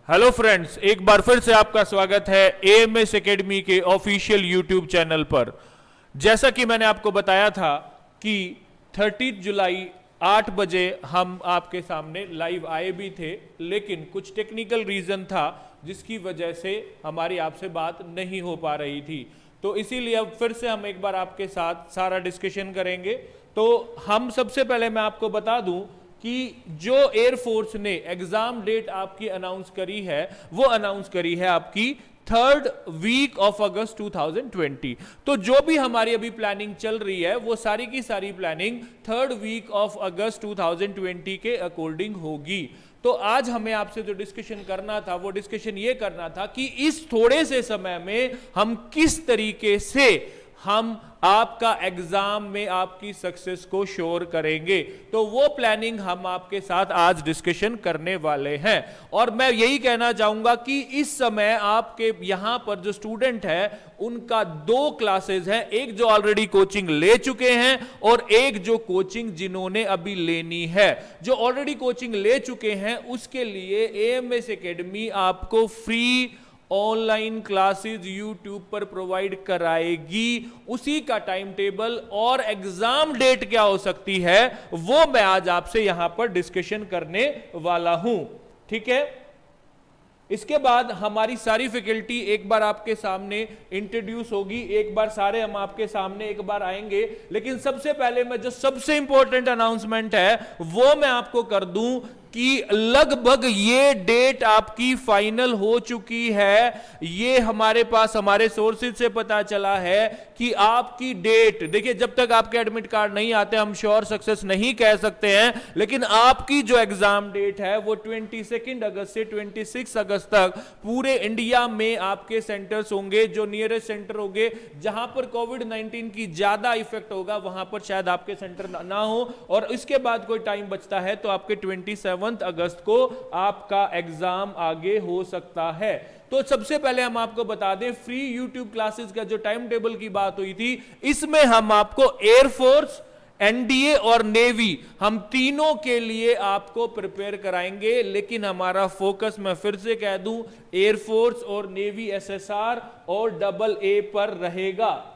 Hello friends, एक बार फिर से आपका स्वागत है एएमएस एकेडमी के ऑफिशियल यूट्यूब चैनल पर। जैसा कि मैंने आपको बताया था कि 30 जुलाई 8 बजे हम आपके सामने लाइव आए भी थे, लेकिन कुछ टेक्निकल रीजन था जिसकी वजह से हमारी आपसे बात नहीं हो पा रही थी। तो इसीलिए अब फिर से हम एक बार आपके साथ सारा डिस्कशन करेंगे। तो हम सबसे पहले मैं आपको बता दूं कि जो एयरफोर्स ने एग्जाम डेट आपकी अनाउंस करी है वो अनाउंस करी है आपकी 3rd वीक ऑफ अगस्त 2020। तो जो भी हमारी अभी प्लानिंग चल रही है वो सारी की सारी प्लानिंग 3rd वीक ऑफ अगस्त 2020 के अकॉर्डिंग होगी। तो आज हमें आपसे जो डिस्कशन करना था वो डिस्कशन ये करना था कि इस थोड़े से समय में हम किस तरीके से हम आपका एग्जाम में आपकी सक्सेस को श्योर करेंगे। तो वो प्लानिंग हम आपके साथ आज डिस्कशन करने वाले हैं। और मैं यही कहना चाहूंगा कि इस समय आपके यहां पर जो स्टूडेंट है उनका 2 क्लासेस हैं, एक जो ऑलरेडी कोचिंग ले चुके हैं और एक जो कोचिंग जिन्होंने अभी लेनी है। जो ऑलरेडी कोचिंग ले चुके हैं उसके लिए एएमएस एकेडमी आपको फ्री ऑनलाइन क्लासेस यूट्यूब पर प्रोवाइड कराएगी। उसी का टाइम टेबल और एग्जाम डेट क्या हो सकती है वो मैं आज आपसे यहां पर डिस्कशन करने वाला हूं, ठीक है। इसके बाद हमारी सारी फैकल्टी एक बार आपके सामने इंट्रोड्यूस होगी, एक बार सारे हम आपके सामने एक बार आएंगे। लेकिन सबसे पहले मैं जो सबसे इंपॉर्टेंट अनाउंसमेंट है वो मैं आपको कर दूं कि लगभग ये डेट आपकी फाइनल हो चुकी है। ये हमारे पास हमारे सोर्सेज से पता चला है कि आपकी डेट, देखिए जब तक आपके एडमिट कार्ड नहीं आते हम श्योर सक्सेस नहीं कह सकते हैं, लेकिन आपकी जो एग्जाम डेट है वो 22 अगस्त से 26 अगस्त तक पूरे इंडिया में आपके सेंटर्स होंगे। जो नियरेस्ट सेंटर होंगे जहां पर कोविड-19 की ज्यादा इफेक्ट होगा वहां पर शायद आपके सेंटर ना हो, और इसके बाद कोई टाइम बचता है तो आपके 27 अगस्त को आपका एग्जाम आगे हो सकता है। तो सबसे पहले हम आपको बता दें, फ्री यूट्यूब क्लासेस का जो टाइम टेबल की बात हुई थी इसमें हम आपको एयरफोर्स, एनडीए और नेवी, हम तीनों के लिए आपको प्रिपेयर कराएंगे। लेकिन हमारा फोकस मैं फिर से कह दूं एयरफोर्स और नेवी एसएसआर और AA पर रहेगा।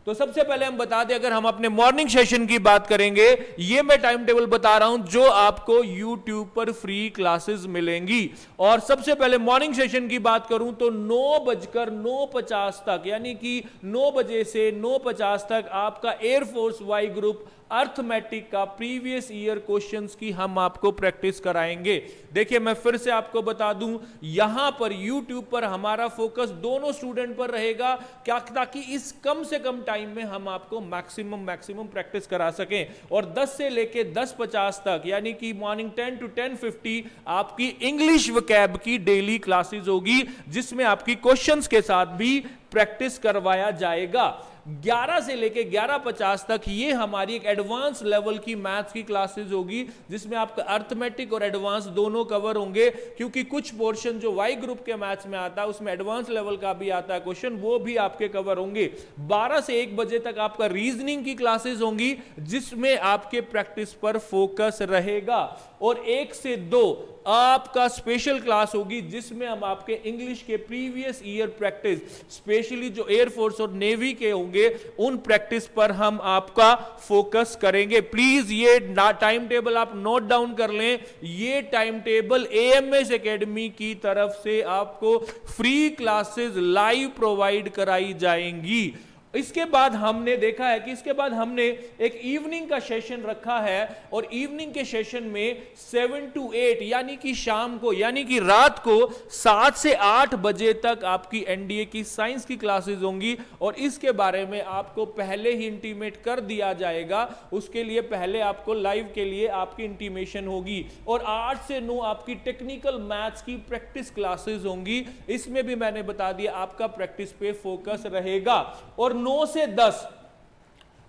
तो सबसे पहले हम बता दें, अगर हम अपने मॉर्निंग सेशन की बात करेंगे, ये मैं टाइम टेबल बता रहा हूं जो आपको YouTube पर फ्री क्लासेस मिलेंगी। और सबसे पहले मॉर्निंग सेशन की बात करूं तो 9:09:50 तक, यानी कि 9 बजे से 9:50 तक आपका एयरफोर्स वाई ग्रुप अर्थमेटिक का प्रीवियस ईयर क्वेश्चंस की हम आपको प्रैक्टिस कराएंगे। देखिए मैं फिर से आपको बता दूं, यहां पर YouTube पर हमारा फोकस दोनों स्टूडेंट पर रहेगा, क्या ताकि इस कम से कम टाइम में हम आपको मैक्सिमम प्रैक्टिस करा सकें। और 10 से लेके 10:50 तक, यानी कि मॉर्निंग 10 to 10:50 आपकी इंग्लिश वोकैब की डेली क्लासेस होगी, जिसमें आपकी क्वेश्चंस के साथ भी प्रैक्टिस करवाया जाएगा। 11 से लेके 11:50 तक ये हमारी एक एडवांस लेवल की मैथ्स की क्लासेस होगी, जिसमें आपका अर्थमेटिक और एडवांस दोनों कवर होंगे, क्योंकि कुछ पोर्शन जो वाई ग्रुप के मैथ्स में आता है उसमें एडवांस लेवल का भी आता है क्वेश्चन, वो भी आपके कवर होंगे। 12 से 1 बजे तक आपका रीजनिंग की क्लासेस होंगी, जिसमें आपके प्रैक्टिस पर फोकस रहेगा। और 1 से 2 आपका स्पेशल क्लास होगी, जिसमें हम आपके इंग्लिश के प्रीवियस ईयर प्रैक्टिस, स्पेशली जो एयरफोर्स और नेवी के होंगे उन प्रैक्टिस पर हम आपका फोकस करेंगे। प्लीज ये टाइम टेबल आप नोट डाउन कर लें। ये टाइम टेबल एएमएस एकेडमी की तरफ से आपको फ्री क्लासेस लाइव प्रोवाइड कराई जाएंगी। इसके बाद हमने देखा है कि इसके बाद हमने एक इवनिंग का सेशन रखा है, और इवनिंग के सेशन में 7 to 8 यानी कि शाम को, यानी कि रात को 7 से 8 बजे तक आपकी एनडीए की साइंस की क्लासेस होंगी। और इसके बारे में आपको पहले ही इंटीमेट कर दिया जाएगा, उसके लिए पहले आपको लाइव के लिए आपकी इंटीमेशन होगी। और 8 से 9 आपकी टेक्निकल मैथ्स की प्रैक्टिस क्लासेस होंगी, इसमें भी मैंने बता दिया आपका प्रैक्टिस पे फोकस रहेगा। और 9 से 10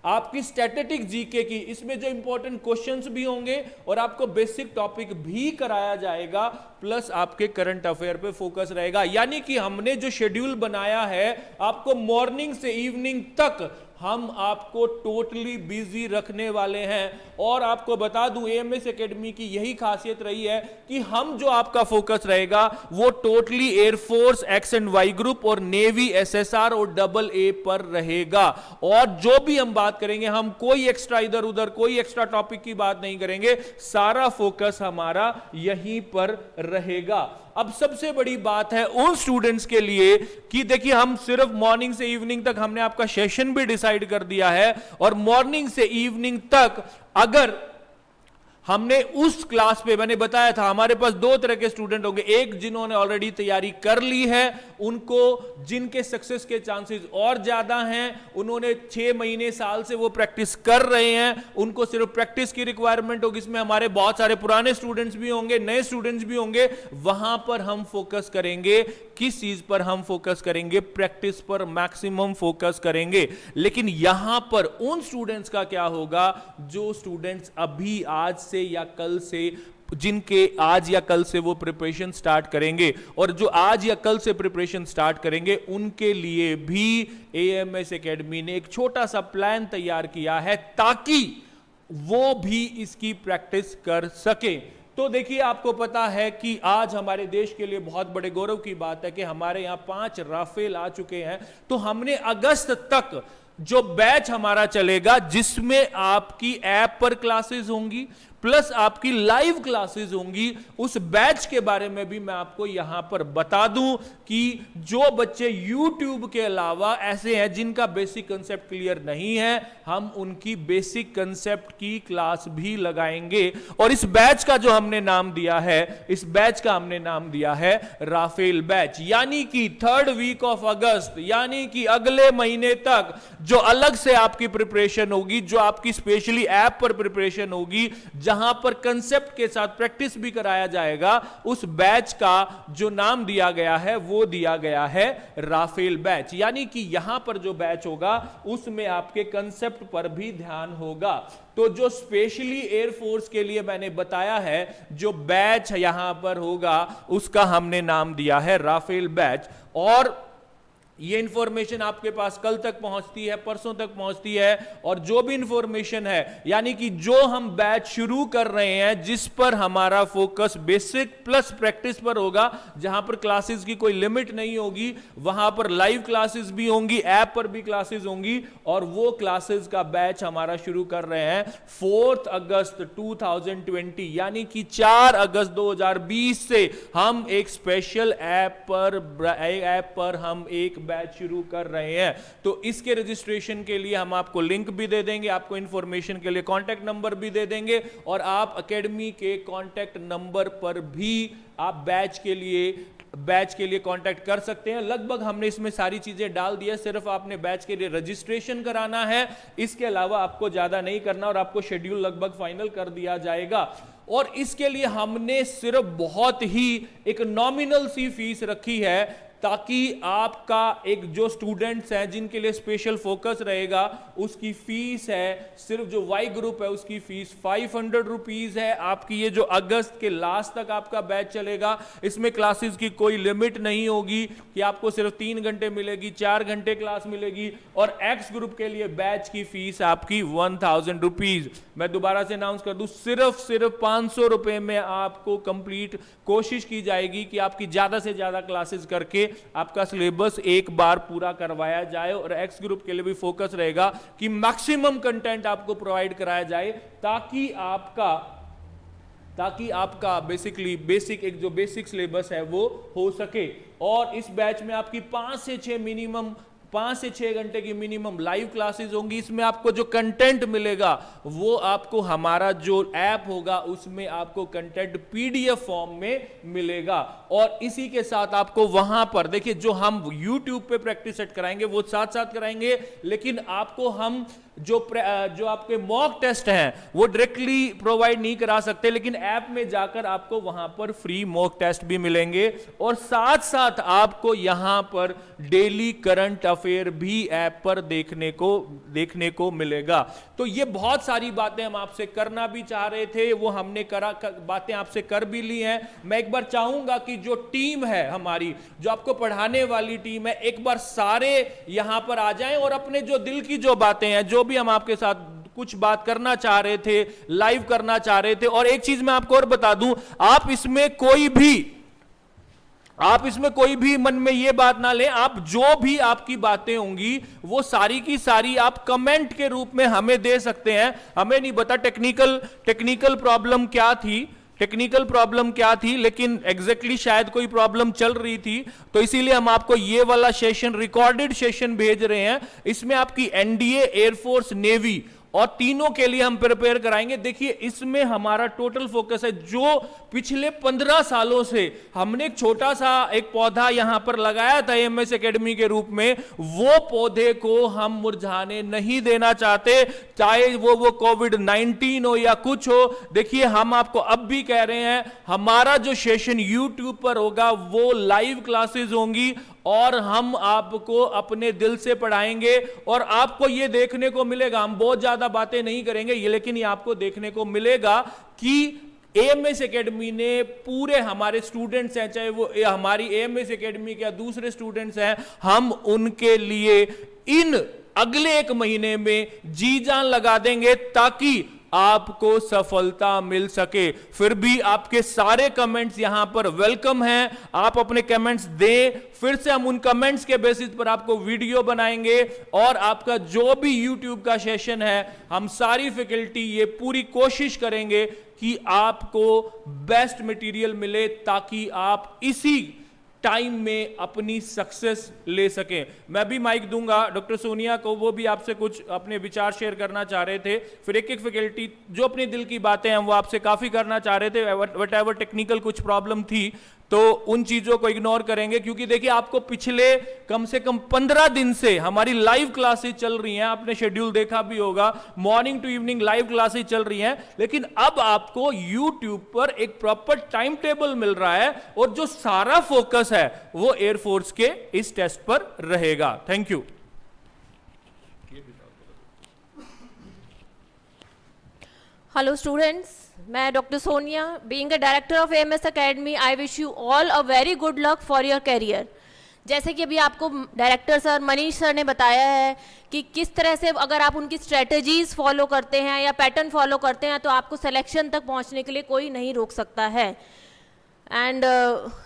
आपकी स्टैटिस्टिक जीके की, इसमें जो इंपॉर्टेंट क्वेश्चंस भी होंगे और आपको बेसिक टॉपिक भी कराया जाएगा, प्लस आपके करंट अफेयर पे फोकस रहेगा। यानी कि हमने जो शेड्यूल बनाया है आपको मॉर्निंग से इवनिंग तक हम आपको टोटली बिजी रखने वाले हैं। और आपको बता दूं एएमएस एकेडमी की यही खासियत रही है कि हम जो आपका फोकस रहेगा वो totally air force X and Y group और नेवी एसएसआर और डबल ए पर रहेगा। और जो भी हम बात करेंगे, हम कोई एक्स्ट्रा इधर उधर कोई एक्स्ट्रा टॉपिक की बात नहीं करेंगे, सारा फोकस हमारा यहीं पर रहेगा। अब सबसे बड़ी बात है उन स्टूडेंट्स के लिए कि देखिए, हम सिर्फ मॉर्निंग से इवनिंग तक हमने आपका सेशन भी डिसाइड कर दिया है, और मॉर्निंग से इवनिंग तक अगर हमने उस क्लास पे, मैंने बताया था हमारे पास दो तरह के स्टूडेंट होंगे, एक जिन्होंने ऑलरेडी तैयारी कर ली है, उनको जिनके सक्सेस के चांसेस और ज्यादा हैं, उन्होंने 6 महीने साल से वो प्रैक्टिस कर रहे हैं, उनको सिर्फ प्रैक्टिस की रिक्वायरमेंट होगी। इसमें हमारे बहुत सारे पुराने स्टूडेंट्स भी होंगे, नए स्टूडेंट्स भी होंगे। वहां पर हम फोकस करेंगे, किस चीज पर हम फोकस करेंगे? प्रैक्टिस पर मैक्सिमम फोकस करेंगे। लेकिन यहां पर उन स्टूडेंट्स का क्या होगा जो स्टूडेंट्स अभी आज से या कल से, जिनके आज या कल से वो प्रिपरेशन स्टार्ट करेंगे, और जो आज या कल से प्रिपरेशन स्टार्ट करेंगे उनके लिए भी एएमएस एकेडमी ने एक छोटा सा प्लान तैयार किया है ताकि वो भी इसकी प्रैक्टिस कर सके। तो देखिए, आपको पता है कि आज हमारे देश के लिए बहुत बड़े गौरव की बात है कि हमारे यहां 5 राफेल आ चुके हैं। तो हमने अगस्त तक जो बैच हमारा चलेगा, जिसमें आपकी ऐप पर क्लासेस होंगी प्लस आपकी लाइव क्लासेस होंगी, उस बैच के बारे में भी मैं आपको यहां पर बता दूं कि जो बच्चे YouTube के अलावा ऐसे हैं जिनका बेसिक कंसेप्ट क्लियर नहीं है, हम उनकी बेसिक कंसेप्ट की क्लास भी लगाएंगे। और इस बैच का जो हमने नाम दिया है, इस बैच का हमने नाम दिया है राफेल बैच, यानी कि 3rd वीक ऑफ अगस्त, यानी कि अगले महीने तक जो अलग से आपकी प्रिपरेशन होगी, जो आपकी स्पेशली ऐप पर प्रिपरेशन होगी, जहां पर कंसेप्ट के साथ प्रैक्टिस भी कराया जाएगा, उस बैच का जो नाम दिया गया है वो दिया गया है राफेल बैच। यानी कि यहां पर जो बैच होगा उसमें आपके कंसेप्ट पर भी ध्यान होगा। तो जो स्पेशली एयरफोर्स के लिए मैंने बताया है, जो बैच यहां पर होगा उसका हमने नाम दिया है राफेल बैच। और ये इंफॉर्मेशन आपके पास कल तक पहुंचती है, परसों तक पहुंचती है। और जो भी इंफॉर्मेशन है, यानी कि जो हम बैच शुरू कर रहे हैं, जिस पर हमारा फोकस बेसिक प्लस प्रैक्टिस पर होगा, जहां पर क्लासेस की कोई लिमिट नहीं होगी, वहां पर लाइव क्लासेस भी होंगी, ऐप पर भी क्लासेस होंगी। और वो क्लासेस का बैच हमारा शुरू कर रहे हैं 4 अगस्त 2020, यानी कि 4 अगस्त 2020 से हम एक स्पेशल ऐप पर हम एक बैच शुरू कर रहे हैं। तो इसके रजिस्ट्रेशन के लिए हम आपको लिंक भी दे देंगे, आपको इंफॉर्मेशन के लिए कांटेक्ट नंबर भी दे देंगे, और आप एकेडमी के कांटेक्ट नंबर पर भी आप बैच के लिए कांटेक्ट कर सकते हैं। लगभग हमने इसमें सारी चीजें डाल दी है, सिर्फ आपने बैच के लिए रजिस्ट्रेशन कराना है, इसके अलावा आपको ज्यादा नहीं करना, और आपको शेड्यूल लगभग फाइनल कर दिया जाएगा। और इसके लिए हमने सिर्फ बहुत ही एक नॉमिनल सी फीस रखी है, ताकि आपका एक जो स्टूडेंट्स हैं जिनके लिए स्पेशल फोकस रहेगा, उसकी फीस है सिर्फ, जो वाई ग्रुप है उसकी फीस 500 रुपीज है। आपकी ये जो अगस्त के लास्ट तक आपका बैच चलेगा, इसमें क्लासेस की कोई लिमिट नहीं होगी कि आपको सिर्फ 3 घंटे मिलेगी, 4 घंटे क्लास मिलेगी। और एक्स ग्रुप के लिए बैच की फीस आपकी 1000 रुपीज। मैं दोबारा से अनाउंस कर दूं, सिर्फ 500 रुपए में आपको कंप्लीट कोशिश की जाएगी कि आपकी ज्यादा से ज्यादा क्लासेस करके आपका सिलेबस एक बार पूरा करवाया जाए। और एक्स ग्रुप के लिए भी फोकस रहेगा कि मैक्सिमम कंटेंट आपको प्रोवाइड कराया जाए, ताकि आपका बेसिकली एक जो बेसिक सिलेबस है वो हो सके। और इस बैच में आपकी 5 से 6 घंटे की मिनिमम लाइव क्लासेस होंगी। इसमें आपको जो कंटेंट मिलेगा वो आपको हमारा जो ऐप होगा उसमें आपको कंटेंट पीडीएफ फॉर्म में मिलेगा। और इसी के साथ आपको वहां पर देखिए, जो हम YouTube पे प्रैक्टिस सेट कराएंगे वो साथ साथ कराएंगे, लेकिन आपको हम जो आपके मॉक टेस्ट हैं वो डायरेक्टली प्रोवाइड नहीं करा सकते, लेकिन ऐप में जाकर आपको वहां पर फ्री मॉक टेस्ट भी मिलेंगे। और साथ साथ आपको यहां पर डेली करंट अफेयर भी ऐप पर देखने को मिलेगा। तो ये बहुत सारी बातें हम आपसे करना भी चाह रहे थे, वो हमने बातें आपसे कर भी ली हैं। मैं एक बार चाहूंगा कि जो टीम है हमारी, जो आपको पढ़ाने वाली टीम है, एक बार सारे यहां पर आ जाएं और अपने जो दिल की जो बातें हैं, जो भी हम आपके साथ कुछ बात करना चाह रहे थे, लाइव करना चाह रहे थे। और एक चीज मैं आपको और बता दूं, आप इसमें कोई भी मन में यह बात ना लें। आप जो भी आपकी बातें होंगी वो सारी की सारी आप कमेंट के रूप में हमें दे सकते हैं। हमें नहीं पता टेक्निकल प्रॉब्लम क्या थी, लेकिन एग्जैक्टली शायद कोई प्रॉब्लम चल रही थी, तो इसीलिए हम आपको ये वाला सेशन, रिकॉर्डेड सेशन भेज रहे हैं। इसमें आपकी एनडीए, एयरफोर्स, नेवी और तीनों के लिए हम प्रिपेयर कराएंगे। देखिए, इसमें हमारा टोटल फोकस है, जो पिछले 15 सालों से हमने एक छोटा सा एक पौधा यहां पर लगाया था एएमएस एकेडमी के रूप में, वो पौधे को हम मुरझाने नहीं देना चाहते, चाहे वो कोविड-19 हो या कुछ हो। देखिए, हम आपको अब भी कह रहे हैं, हमारा जो सेशन यूट्यूब पर होगा वो लाइव क्लासेस होंगी और हम आपको अपने दिल से पढ़ाएंगे और आपको यह देखने को मिलेगा, हम बहुत ज्यादा बातें नहीं करेंगे ये, लेकिन ये आपको देखने को मिलेगा कि एएमएस एकेडमी ने पूरे हमारे स्टूडेंट्स हैं, चाहे वो हमारी एएमएस एकेडमी के या दूसरे स्टूडेंट्स हैं, हम उनके लिए इन अगले 1 महीने में जी जान लगा देंगे ताकि आपको सफलता मिल सके। फिर भी आपके सारे कमेंट्स यहां पर वेलकम हैं, आप अपने कमेंट्स दें। फिर से हम उन कमेंट्स के बेसिस पर आपको वीडियो बनाएंगे और आपका जो भी यूट्यूब का सेशन है, हम सारी फैकल्टी ये पूरी कोशिश करेंगे कि आपको बेस्ट मटेरियल मिले ताकि आप इसी टाइम में अपनी सक्सेस ले सकें। मैं भी माइक दूंगा डॉक्टर सोनिया को, वो भी आपसे कुछ अपने विचार शेयर करना चाह रहे थे। फिर एक फैकल्टी जो अपने दिल की बातें हैं वो आपसे काफी करना चाह रहे थे, वट एवर टेक्निकल कुछ प्रॉब्लम थी तो उन चीजों को इग्नोर करेंगे, क्योंकि देखिए आपको पिछले कम से कम 15 दिन से हमारी लाइव क्लासेस चल रही हैं, आपने शेड्यूल देखा भी होगा, morning to evening live classes चल रही हैं, लेकिन अब आपको यूट्यूब पर एक प्रॉपर टाइम टेबल मिल रहा है और जो सारा फोकस है वो एयरफोर्स के इस टेस्ट पर रहेगा। Thank you. हेलो स्टूडेंट्स, मैं doctor Sonia, being a director of AMS academy, I wish you all a very good luck for your career. जैसे कि अभी आपको डायरेक्टर सर, मनीष सर ने बताया है कि किस तरह से अगर आप उनकी स्ट्रेटजीज फॉलो करते हैं या पैटर्न फॉलो करते हैं तो आपको सिलेक्शन तक पहुंचने के लिए कोई नहीं रोक सकता है। एंड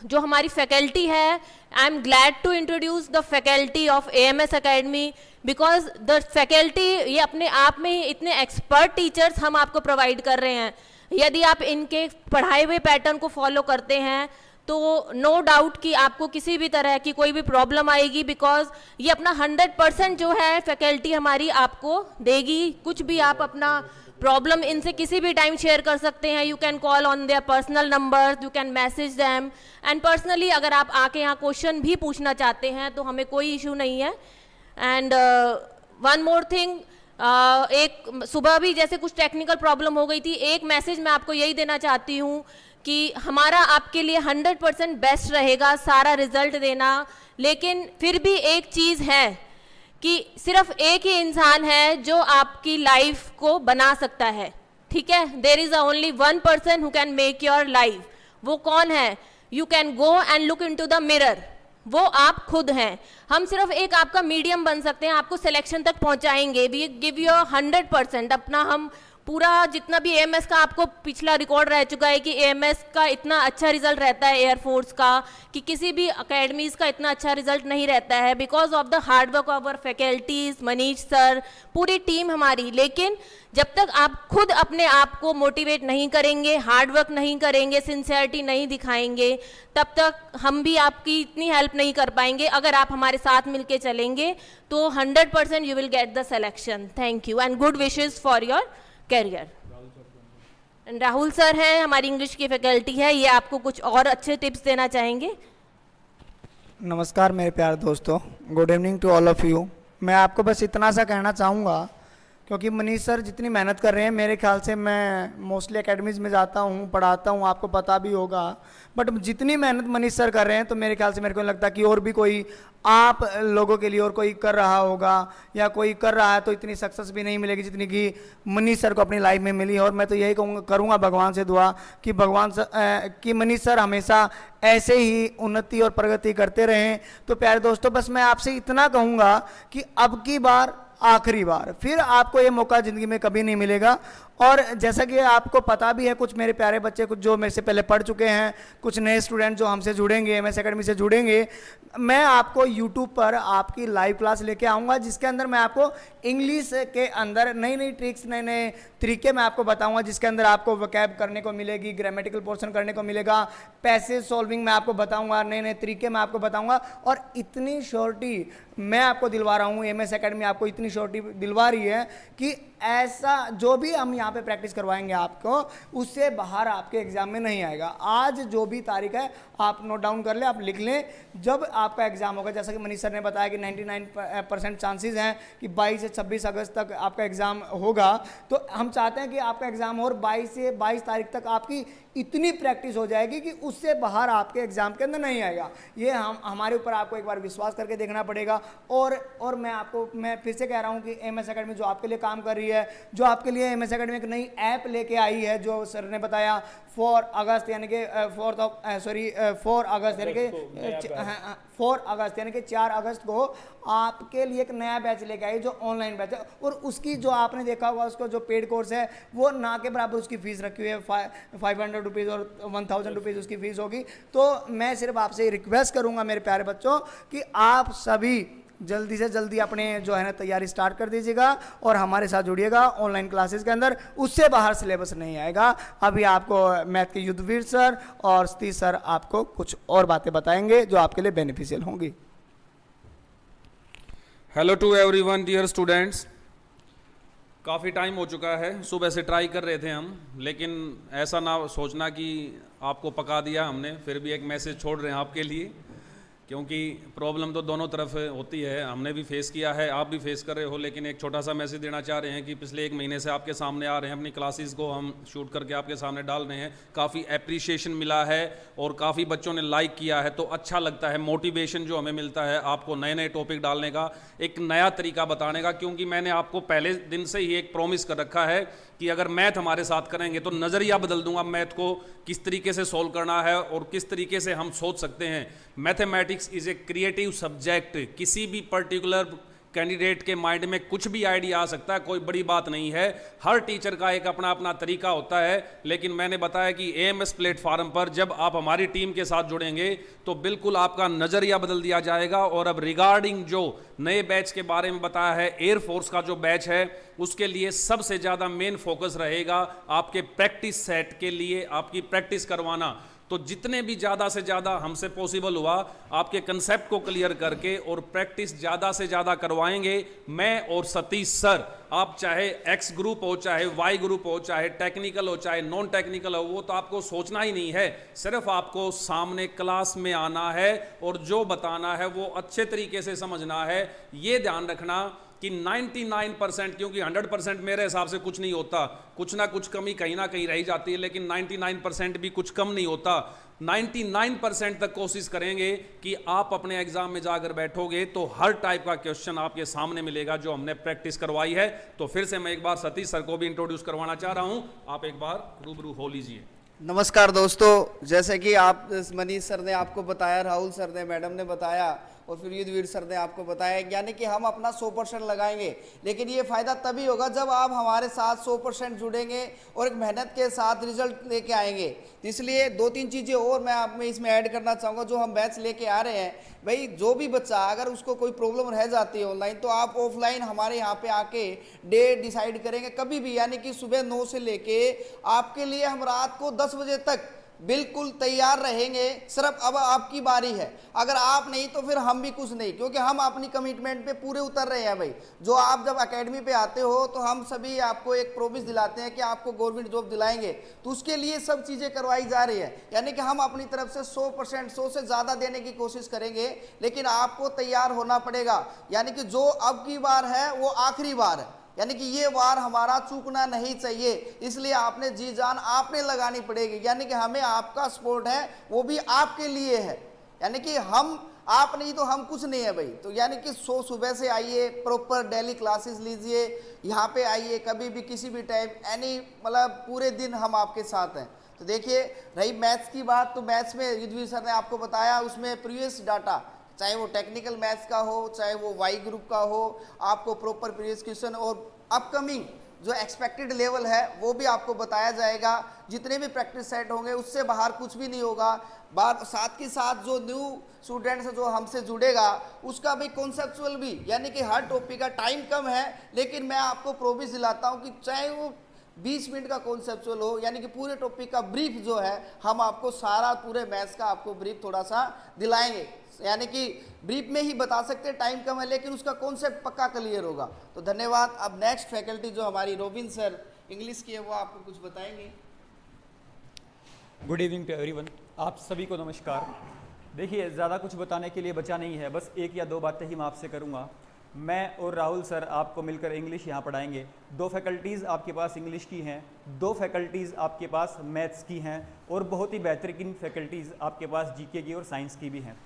जो हमारी फैकल्टी है, I am glad to introduce the faculty of AMS Academy because the faculty ये अपने आप में ही इतने एक्सपर्ट टीचर्स हम आपको प्रोवाइड कर रहे हैं। यदि आप इनके पढ़ाए हुए पैटर्न को फॉलो करते हैं तो नो डाउट कि आपको किसी भी तरह की कोई भी प्रॉब्लम आएगी, बिकॉज ये अपना 100% जो है फैकल्टी हमारी आपको देगी। कुछ भी आप अपना प्रॉब्लम इनसे किसी भी टाइम शेयर कर सकते हैं। You can call on their personal number, you can message them, and personally अगर आप आके यहाँ क्वेश्चन भी पूछना चाहते हैं तो हमें कोई इशू नहीं है। एंड वन मोर थिंग, एक सुबह भी जैसे कुछ टेक्निकल प्रॉब्लम हो गई थी, एक मैसेज मैं आपको यही देना चाहती हूँ कि हमारा आपके लिए 100% बेस्ट रहेगा सारा रिजल्ट देना, लेकिन फिर भी एक चीज़ है कि सिर्फ एक ही इंसान है जो आपकी लाइफ को बना सकता है, ठीक है। There is only one person who can make your life. वो कौन है? You can go and look into the mirror, वो आप खुद हैं। हम सिर्फ एक आपका मीडियम बन सकते हैं, आपको सिलेक्शन तक पहुंचाएंगे। वी गिव यू 100% अपना, हम पूरा जितना भी एएमएस का आपको पिछला रिकॉर्ड रह चुका है कि एएमएस का इतना अच्छा रिजल्ट रहता है एयरफोर्स का कि किसी भी अकेडमीज का इतना अच्छा रिजल्ट नहीं रहता है, because of the hard work of our faculties, Manish sir, पूरी टीम हमारी। लेकिन जब तक आप खुद अपने आप को मोटिवेट नहीं करेंगे, हार्ड वर्क नहीं करेंगे, सिंसियरिटी नहीं दिखाएंगे, तब तक हम भी आपकी इतनी हेल्प नहीं कर पाएंगे। अगर आप हमारे साथ मिलके चलेंगे तो 100% you will get the selection. Thank you and good wishes for your career. Rahul sir हैं, हमारी इंग्लिश की फैकल्टी है, ये आपको कुछ और अच्छे टिप्स देना चाहेंगे। नमस्कार मेरे प्यारे दोस्तों, good evening to all of you. मैं आपको बस इतना सा कहना चाहूँगा, क्योंकि मनीष सर जितनी मेहनत कर रहे हैं, मेरे ख्याल से मैं मोस्टली एकेडमीज़ में जाता हूँ, पढ़ाता हूँ, आपको पता भी होगा। बट जितनी मेहनत मनीष सर कर रहे हैं तो मेरे ख्याल से मेरे को नहीं लगता कि और भी कोई आप लोगों के लिए और कोई कर रहा होगा, या कोई कर रहा है तो इतनी सक्सेस भी नहीं मिलेगी जितनी कि मनीष सर को अपनी लाइफ में मिली है। और मैं तो यही करूँगा भगवान से दुआ कि कि मनीष सर हमेशा ऐसे ही उन्नति और प्रगति करते रहें। तो प्यारे दोस्तों, बस मैं आपसे इतना कहूँगा कि अब की बार आखिरी बार, फिर आपको ये मौका ज़िंदगी में कभी नहीं मिलेगा। और जैसा कि आपको पता भी है, कुछ मेरे प्यारे बच्चे, कुछ जो मेरे से पहले पढ़ चुके हैं, कुछ नए स्टूडेंट जो हमसे जुड़ेंगे, एमएस एकेडमी से जुड़ेंगे, मैं आपको यूट्यूब पर आपकी लाइव क्लास लेके आऊँगा जिसके अंदर मैं आपको इंग्लिश के अंदर नई नई ट्रिक्स, नए नए तरीके मैं आपको बताऊँगा, जिसके अंदर आपको वोकैब करने को मिलेगी, ग्रामेटिकल पोर्शन करने को मिलेगा, पैसेज सॉल्विंग मैं आपको बताऊँगा, नए नए तरीके मैं आपको बताऊँगा। और इतनी श्योरिटी मैं आपको दिलवा रहा हूँ, एमएस एकेडमी आपको इतनी श्योरिटी दिलवा रही है कि ऐसा जो भी हम यहाँ पे प्रैक्टिस करवाएंगे आपको, उससे बाहर आपके एग्जाम में नहीं आएगा। आज जो भी तारीख है आप नोट डाउन कर ले, आप लिख लें। जब आपका एग्जाम होगा, जैसा कि मनीष सर ने बताया कि 99% चांसेस हैं कि 22 से 26 अगस्त तक आपका एग्जाम होगा, तो हम चाहते हैं कि आपका एग्जाम और 22 से 22 तारीख तक आपकी इतनी प्रैक्टिस हो जाएगी कि उससे बाहर आपके एग्जाम के अंदर नहीं आएगा। ये हमारे ऊपर आपको एक बार विश्वास करके देखना पड़ेगा। और मैं फिर से कह रहा हूँ कि एमएस एकेडमी जो आपके लिए काम कर रही है, जो आपके लिए एमएस एकेडमी एक नई ऐप लेके आई है, जो सर ने बताया 4 अगस्त यानी कि 4 अगस्त यानी कि 4 अगस्त यानी कि 4 अगस्त को आपके लिए एक नया बैच लेके आई जो ऑनलाइन बैच है। और उसकी जो आपने देखा होगा, उसको जो पेड कोर्स है वो ना के बराबर उसकी फीस रखी हुई है, 500 रुपीज़ और 1000 रुपीज़ उसकी फीस होगी। तो मैं सिर्फ आपसे रिक्वेस्ट करूंगा मेरे प्यारे बच्चों कि आप सभी जल्दी से जल्दी अपने जो है ना तैयारी स्टार्ट कर दीजिएगा और हमारे साथ जुड़िएगा ऑनलाइन क्लासेस के अंदर। उससे बाहर सिलेबस नहीं आएगा। अभी आपको मैथ के युद्धवीर सर और सतीश सर आपको कुछ और बातें बताएंगे जो आपके लिए बेनिफिशियल होंगी। Hello to everyone dear students, काफ़ी टाइम हो चुका है, सुबह से ट्राई कर रहे थे हम, लेकिन ऐसा ना सोचना कि आपको पका दिया हमने। फिर भी एक मैसेज छोड़ रहे हैं आपके लिए, क्योंकि प्रॉब्लम तो दोनों तरफ होती है, हमने भी फेस किया है, आप भी फेस कर रहे हो। लेकिन एक छोटा सा मैसेज देना चाह रहे हैं कि पिछले 1 महीने से आपके सामने आ रहे हैं, अपनी क्लासेस को हम शूट करके आपके सामने डाल रहे हैं। काफ़ी अप्रिसिएशन मिला है और काफ़ी बच्चों ने लाइक किया है, तो अच्छा लगता है। मोटिवेशन जो हमें मिलता है आपको नए नए टॉपिक डालने का, एक नया तरीका बताने का, क्योंकि मैंने आपको पहले दिन से ही एक प्रॉमिस कर रखा है कि अगर मैथ हमारे साथ करेंगे तो नज़रिया बदल दूंगा, मैथ को किस तरीके से सॉल्व करना है और किस तरीके से हम सोच सकते हैं। Mathematics is a creative subject. किसी भी पर्टिकुलर कैंडिडेट के माइंड में कुछ भी आइडिया आ सकता है, कोई बड़ी बात नहीं है। हर टीचर का एक अपना अपना तरीका होता है, लेकिन मैंने बताया कि एएमएस प्लेटफॉर्म पर जब आप हमारी टीम के साथ जुड़ेंगे तो बिल्कुल आपका नज़रिया बदल दिया जाएगा। और अब रिगार्डिंग जो नए बैच के बारे में बताया है, एयरफोर्स का जो बैच है उसके लिए सबसे ज़्यादा मेन फोकस रहेगा आपके प्रैक्टिस सेट के लिए, आपकी प्रैक्टिस करवाना। तो जितने भी ज़्यादा से ज़्यादा हमसे पॉसिबल हुआ आपके कंसेप्ट को क्लियर करके और प्रैक्टिस ज़्यादा से ज़्यादा करवाएंगे। मैं और सतीश सर, आप चाहे एक्स ग्रुप हो, चाहे वाई ग्रुप हो, चाहे टेक्निकल हो, चाहे नॉन टेक्निकल हो, वो तो आपको सोचना ही नहीं है। सिर्फ आपको सामने क्लास में आना है और जो बताना है वो अच्छे तरीके से समझना है। ये ध्यान रखना कि 99%, क्योंकि 100% मेरे हिसाब से कुछ नहीं होता, कुछ ना कुछ कमी कहीं ना कहीं रह जाती है, लेकिन 99% भी कुछ कम नहीं होता। 99% तक कोशिश करेंगे कि आप अपने एग्जाम में जाकर बैठोगे तो हर टाइप का क्वेश्चन आपके सामने मिलेगा जो हमने प्रैक्टिस करवाई है। तो फिर से मैं एक बार सतीश सर को भी इंट्रोड्यूस करवाना चाह रहा हूं, आप एक बार रूबरू हो लीजिए। नमस्कार दोस्तों, जैसे कि आप मनीष सर ने आपको बताया, राहुल सर ने, मैडम ने बताया और फिर युद्धवीर सर ने आपको बताया, यानी कि हम अपना 100% लगाएंगे। लेकिन ये फ़ायदा तभी होगा जब आप हमारे साथ 100% जुड़ेंगे और एक मेहनत के साथ रिजल्ट लेके आएंगे। तो इसलिए 2-3 चीज़ें और मैं आप में इसमें ऐड करना चाहूँगा जो हम बैच लेके आ रहे हैं। भाई जो भी बच्चा अगर उसको कोई प्रॉब्लम रह जाती है ऑनलाइन, तो आप ऑफलाइन हमारे यहाँ पे आके डे डिसाइड करेंगे कभी भी, यानी कि सुबह 9 से लेके आपके लिए हम रात को 10 बजे तक बिल्कुल तैयार रहेंगे। सिर्फ अब आपकी बारी है, अगर आप नहीं तो फिर हम भी कुछ नहीं, क्योंकि हम अपनी कमिटमेंट पे पूरे उतर रहे हैं। भाई जो आप जब एकेडमी पे आते हो तो हम सभी आपको एक प्रॉमिस दिलाते हैं कि आपको गवर्नमेंट जॉब दिलाएंगे, तो उसके लिए सब चीज़ें करवाई जा रही है। यानी कि हम अपनी तरफ से 100%, 100 से ज़्यादा देने की कोशिश करेंगे, लेकिन आपको तैयार होना पड़ेगा। यानी कि जो अब की बार है वो आखिरी बार है, यानी कि ये वार हमारा चूकना नहीं चाहिए, इसलिए आपने जी जान आपने लगानी पड़ेगी। यानी कि हमें आपका सपोर्ट है वो भी आपके लिए है, यानी कि हम आप नहीं तो हम कुछ नहीं है भाई। तो यानी कि सुबह से आइए, प्रॉपर डेली क्लासेस लीजिए, यहाँ पे आइए कभी भी किसी भी टाइम, एनी मतलब पूरे दिन हम आपके साथ हैं। तो देखिए रही मैथ्स की बात, तो मैथ्स में युद्धवीर सर ने आपको बताया उसमें प्रीवियस डाटा, चाहे वो टेक्निकल मैथ्स का हो चाहे वो वाई ग्रुप का हो, आपको प्रॉपर प्रीवियस क्वेश्चन और अपकमिंग जो एक्सपेक्टेड लेवल है वो भी आपको बताया जाएगा। जितने भी प्रैक्टिस सेट होंगे उससे बाहर कुछ भी नहीं होगा। साथ के साथ जो न्यू स्टूडेंट्स जो हमसे जुड़ेगा उसका भी कॉन्सेप्चुअल भी, यानी कि हर टॉपिक का टाइम कम है लेकिन मैं आपको प्रोमिस दिलाता हूँ कि चाहे वो 20 मिनट का कॉन्सेप्चुअल हो, यानी कि पूरे टॉपिक का ब्रीफ जो है हम आपको सारा पूरे मैथ्स का आपको ब्रीफ थोड़ा सा दिलाएंगे। यानी कि ब्रीफ में ही बता सकते हैं, टाइम कम है लेकिन उसका कॉन्सेप्ट पक्का क्लियर होगा। तो धन्यवाद। अब नेक्स्ट फैकल्टी जो हमारी रोबिन सर इंग्लिश की है वो आपको कुछ बताएंगे। गुड इवनिंग टू एवरीवन, आप सभी को नमस्कार। देखिए ज़्यादा कुछ बताने के लिए बचा नहीं है, बस एक या दो बातें ही मैं आपसे करूँगा। मैं और राहुल सर आपको मिलकर इंग्लिश यहाँ पढ़ाएंगे। 2 फैकल्टीज़ आपके पास इंग्लिश की हैं, 2 फैकल्टीज़ आपके पास मैथ्स की हैं और बहुत ही बेहतरीन फैकल्टीज़ आपके पास जीके की और साइंस की भी हैं।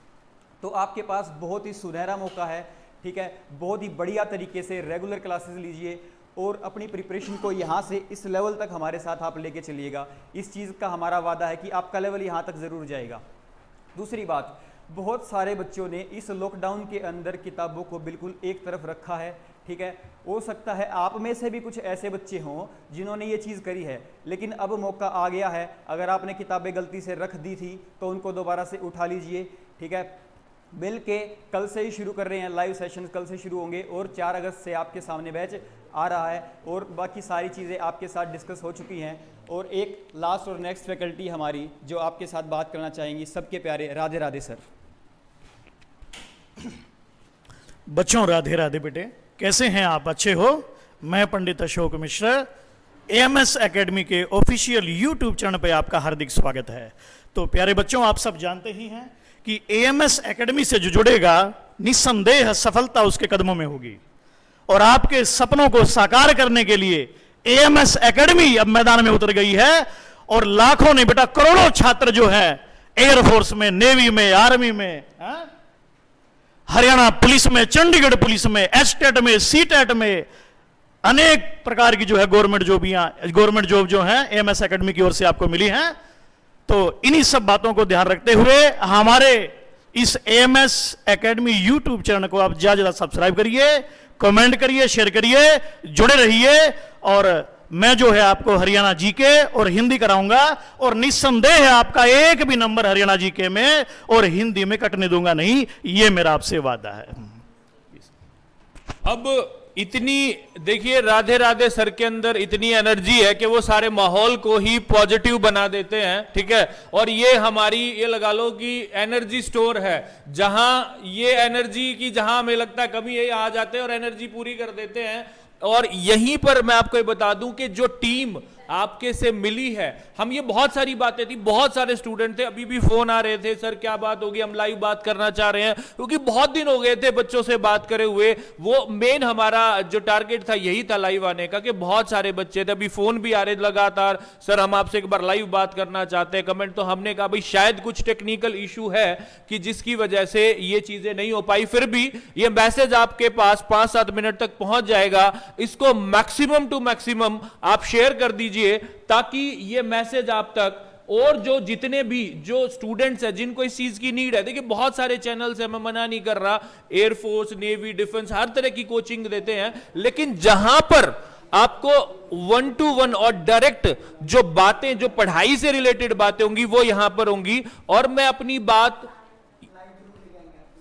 तो आपके पास बहुत ही सुनहरा मौका है, ठीक है। बहुत ही बढ़िया तरीके से रेगुलर क्लासेस लीजिए और अपनी प्रिपरेशन को यहाँ से इस लेवल तक हमारे साथ आप लेके चलिएगा। इस चीज़ का हमारा वादा है कि आपका लेवल यहाँ तक ज़रूर जाएगा। दूसरी बात, बहुत सारे बच्चों ने इस लॉकडाउन के अंदर किताबों को बिल्कुल एक तरफ रखा है, ठीक है। हो सकता है आप में से भी कुछ ऐसे बच्चे हों जिन्होंने ये चीज़ करी है, लेकिन अब मौका आ गया है। अगर आपने किताबें गलती से रख दी थी तो उनको दोबारा से उठा लीजिए, ठीक है। मिल के कल से ही शुरू कर रहे हैं, लाइव सेशन कल से शुरू होंगे और 4 अगस्त से आपके सामने बैच आ रहा है और बाकी सारी चीज़ें आपके साथ डिस्कस हो चुकी हैं। और एक लास्ट और नेक्स्ट फैकल्टी हमारी जो आपके साथ बात करना चाहेंगी, सबके प्यारे राधे राधे सर। बच्चों राधे राधे बेटे, कैसे हैं आप? अच्छे हो? मैं पंडित अशोक मिश्रा, एएमएस एकेडमी के ऑफिशियल यूट्यूब चैनल पे आपका हार्दिक स्वागत है। तो प्यारे बच्चों, आप सब जानते ही हैं कि एएमएस एकेडमी से जो जुड़ेगा निस्संदेह सफलता उसके कदमों में होगी और आपके सपनों को साकार करने के लिए एएमएस एकेडमी अब मैदान में उतर गई है और लाखों ने बेटा करोड़ों छात्र जो है एयरफोर्स में, नेवी में, आर्मी में, हरियाणा पुलिस में, चंडीगढ़ पुलिस में, एसटेट में, सीटेट में, अनेक प्रकार की जो है गवर्नमेंट जॉब जो है एएमएस एकेडमी की ओर से आपको मिली है। तो इन्हीं सब बातों को ध्यान रखते हुए हमारे इस एएमएस एकेडमी यूट्यूब चैनल को आप ज्यादा सब्सक्राइब करिए, कमेंट करिए, शेयर करिए, जुड़े रहिए। और मैं जो है आपको हरियाणा जीके और हिंदी कराऊंगा और निस्संदेह आपका एक भी नंबर हरियाणा जीके में और हिंदी में कटने दूंगा नहीं, ये मेरा आपसे वादा है। अब इतनी देखिए राधे राधे सर के अंदर इतनी एनर्जी है कि वो सारे माहौल को ही पॉजिटिव बना देते हैं, ठीक है। और ये हमारी ये लगा लो कि एनर्जी स्टोर है, जहां ये एनर्जी की जहां हमें लगता है कमी, यही आ जाते हैं और एनर्जी पूरी कर देते हैं। और यहीं पर मैं आपको ये बता दूं कि जो टीम आपके से मिली है, हम ये बहुत सारी बातें थी, बहुत सारे स्टूडेंट थे, अभी भी फोन आ रहे थे, सर क्या बात होगी, हम लाइव बात करना चाह रहे हैं, क्योंकि बहुत दिन हो गए थे बच्चों से बात करे हुए। वो मेन हमारा जो टारगेट था यही था लाइव आने का, कि बहुत सारे बच्चे थे, अभी फोन भी आ रहे लगातार, सर हम आपसे एक बार लाइव बात करना चाहते हैं, कमेंट। तो हमने कहा भाई शायद कुछ टेक्निकल इशू है कि जिसकी वजह से ये चीजें नहीं हो पाई, फिर भी ये मैसेज आपके पास 5-7 मिनट तक पहुंच जाएगा। इसको मैक्सिमम टू मैक्सिमम आप शेयर कर दीजिए ताकि ये मैसेज आप तक और जो जितने भी जो स्टूडेंट्स हैं जिनको इस चीज की नीड है। देखिए बहुत सारे चैनल्स हैं, मैं मना नहीं कर रहा, एयरफोर्स, नेवी, डिफेंस, हर तरह की कोचिंग देते हैं, लेकिन जहां पर आपको 1-to-1 और डायरेक्ट जो बातें, जो पढ़ाई से रिलेटेड बातें होंगी वो यहां पर होंगी। और मैं अपनी बात,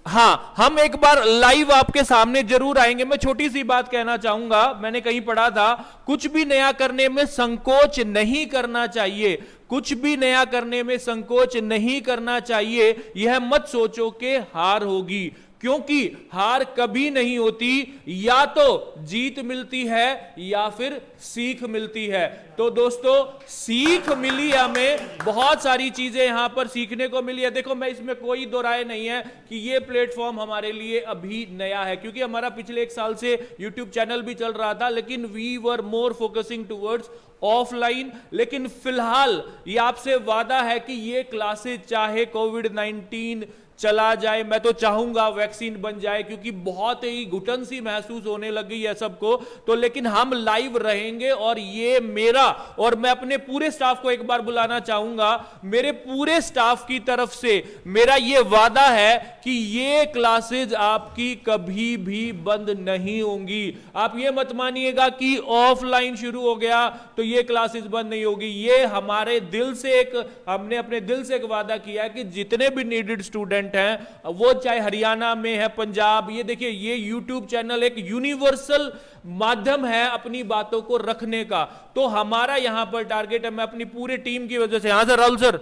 हाँ, हम एक बार लाइव आपके सामने जरूर आएंगे। मैं छोटी सी बात कहना चाहूंगा, मैंने कहीं पढ़ा था, कुछ भी नया करने में संकोच नहीं करना चाहिए, कुछ भी नया करने में संकोच नहीं करना चाहिए। यह मत सोचो कि हार होगी, क्योंकि हार कभी नहीं होती, या तो जीत मिलती है या फिर सीख मिलती है। तो दोस्तों सीख मिली हमें, बहुत सारी चीजें यहां पर सीखने को मिली है। देखो मैं इसमें कोई दो राय नहीं है कि ये प्लेटफॉर्म हमारे लिए अभी नया है, क्योंकि हमारा पिछले 1 साल से यूट्यूब चैनल भी चल रहा था, लेकिन we were more focusing towards offline. लेकिन फिलहाल ये आपसे वादा है कि ये क्लासेस चाहे कोविड-19 चला जाए, मैं तो चाहूंगा वैक्सीन बन जाए, क्योंकि बहुत ही घुटन सी महसूस होने लग गई है सबको, तो लेकिन हम लाइव रहेंगे। और ये मेरा, और मैं अपने पूरे स्टाफ को एक बार बुलाना चाहूंगा, मेरे पूरे स्टाफ की तरफ से मेरा ये वादा है कि ये क्लासेज आपकी कभी भी बंद नहीं होंगी। आप ये मत मानिएगा कि ऑफलाइन शुरू हो गया तो ये क्लासेज बंद नहीं होगी। ये हमारे दिल से हमने अपने दिल से एक वादा किया है कि जितने भी नीडेड स्टूडेंट हैं, वो चाहे हरियाणा में है, पंजाब, ये देखिए ये यूट्यूब चैनल एक यूनिवर्सल माध्यम है अपनी बातों को रखने का। तो हमारा यहां पर टारगेट है, मैं अपनी पूरी टीम की वजह से, हाँ सर, राहुल सर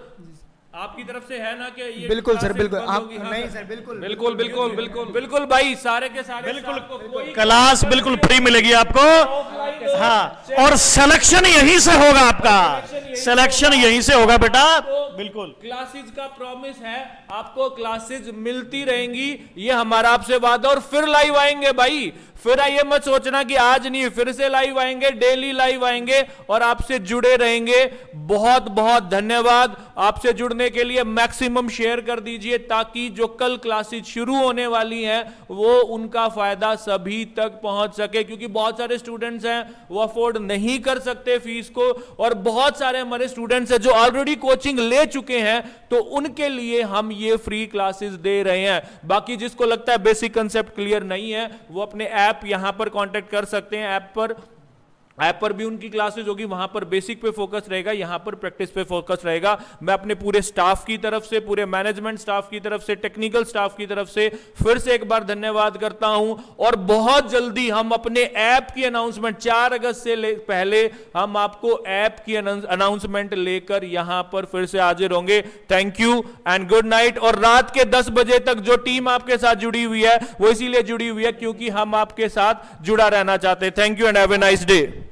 आपकी तरफ से है ना कि ये बिल्कुल सर, बिल्कुल बंद आप होगी? हाँ नहीं सर। सर, बिल्कुल बिल्कुल बिल्कुल बिल्कुल बिल्कुल भाई, सारे के सारे बिल्कुल, स्टाफ को कोई क्लास बिल्कुल फ्री मिलेगी आपको। हाँ, और सिलेक्शन यहीं से होगा आपका, सिलेक्शन यहीं से होगा बेटा, बिल्कुल। क्लासेज का प्रॉमिस है, आपको क्लासेज मिलती रहेंगी, ये हमारा आपसे वादा। और फिर लाइव आएंगे भाई, फिर ये मत सोचना कि आज नहीं, फिर से लाइव आएंगे, डेली लाइव आएंगे और आपसे जुड़े रहेंगे। बहुत बहुत धन्यवाद। आपसे जुड़ने के लिए मैक्सिमम शेयर कर दीजिए, ताकि जो कल क्लासेज शुरू होने वाली हैं वो उनका फायदा सभी तक पहुंच सके, क्योंकि बहुत सारे स्टूडेंट्स हैं वो अफोर्ड नहीं कर सकते फीस को, और बहुत सारे हमारे स्टूडेंट्स हैं जो ऑलरेडी कोचिंग ले चुके हैं, तो उनके लिए हम ये फ्री क्लासेस दे रहे हैं। बाकी जिसको लगता है बेसिक कंसेप्ट क्लियर नहीं है, वो अपने ऐप यहां पर कांटेक्ट कर सकते हैं। ऐप पर भी उनकी क्लासेस होगी, वहां पर बेसिक पे फोकस रहेगा, यहां पर प्रैक्टिस पे फोकस रहेगा। मैं अपने पूरे स्टाफ की तरफ से, पूरे मैनेजमेंट स्टाफ की तरफ से, टेक्निकल स्टाफ की तरफ से फिर से एक बार धन्यवाद करता हूं। और बहुत जल्दी हम अपने ऐप की अनाउंसमेंट, 4 अगस्त से पहले हम आपको ऐप की अनाउंसमेंट लेकर यहां पर फिर से हाजिर होंगे। Thank you and good night. और रात के 10 बजे तक जो टीम आपके साथ जुड़ी हुई है वो इसीलिए जुड़ी हुई है क्योंकि हम आपके साथ जुड़ा रहना चाहते हैं। Thank you and have a nice day.